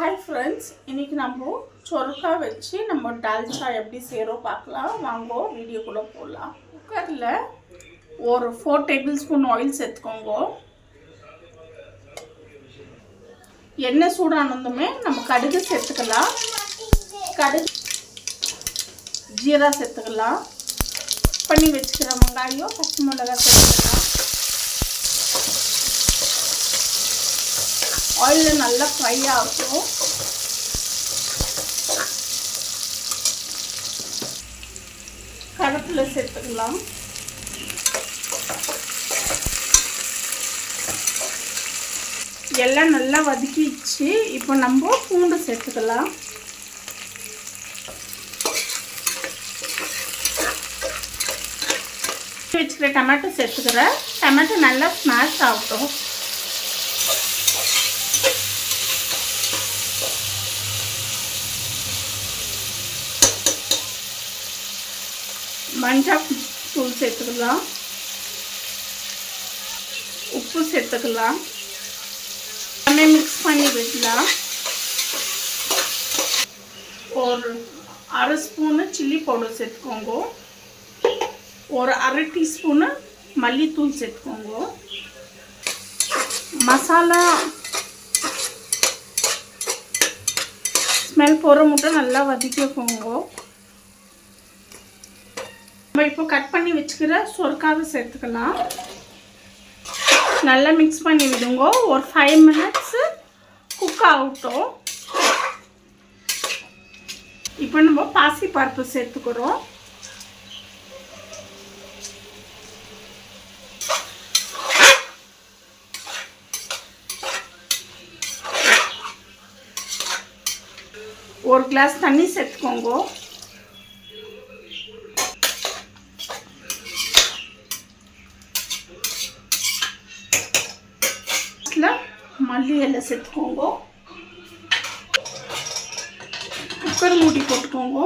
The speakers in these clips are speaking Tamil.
हाय फ्रेंड्स इनकी நம்ம சொரக்கா வச்சு நம்ம டால்ச்சா எப்படி செய்றோம் பார்க்கலாம் வாங்க வீடியோக்குள்ள போலாம் குக்கர்ல ஒரு 4 டேபிள்ஸ்பூன் ஆயில் சேர்த்துக்கோங்க எண்ணெய் சூடானதுமே நம்ம கடுகு சேர்த்துக்கலாம் கடுகு ஜீரா சேர்த்துக்கலாம் பண்ணி வச்சிருக்கிற வெங்காயம் பச்சை மிளகாய் சேர்த்துக்கலாம் ऑयल நல்லா ஃப்ரை ஆகும் கருவேப்பிலை சேர்த்துக்கலாம் எல்லாம் நல்லா வதக்கிச்சு இப்போ நம்ம பூண்டு சேர்த்துக்கலாம் வச்சுக்கிற டொமேட்டோ சேர்த்துக்கிறேன் டொமேட்டோ நல்லா ஸ்மாஷ் ஆகட்டும் மஞ்சள் தூள் சேர்த்துக்கலாம் உப்பு சேர்த்துக்கலாம் எல்லாமே மிக்ஸ் பண்ணி விடலாம் ஒரு அரை ஸ்பூனு சில்லி பவுடர் சேர்த்துக்கோங்க ஒரு அரை டீஸ்பூனு மல்லித்தூள் சேர்த்துக்கோங்க மசாலா ஸ்மெல் போகிற மட்டும் நல்லா வதக்கிக்கோங்க இப்போ கட் பண்ணி வச்சுக்கிற சொரக்காவை சேர்த்துக்கலாம் நல்லா மிக்ஸ் பண்ணி விடுங்க ஒரு 5 மினிட்ஸ் குக் ஆகட்டும் இப்போ நம்ம பாசி பருப்பு சேர்த்துக்கிறோம் ஒரு கிளாஸ் தண்ணி சேர்த்துக்கோங்க மல்லி இலை சேர்த்துக்கோங்க குக்கர் மூடி போட்டுக்கோங்க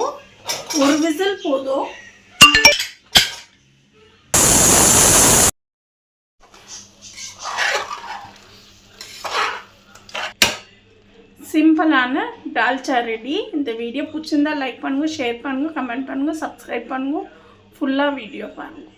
ஒரு விசில் போதும் சிம்பிளான டால்ச்சா ரெடி இந்த வீடியோ பிடிச்சிருந்தா லைக் பண்ணுங்க ஷேர் பண்ணுங்க கமெண்ட் பண்ணுங்க சப்ஸ்கிரைப் பண்ணுங்க ஃபுல்லாக வீடியோ பாருங்க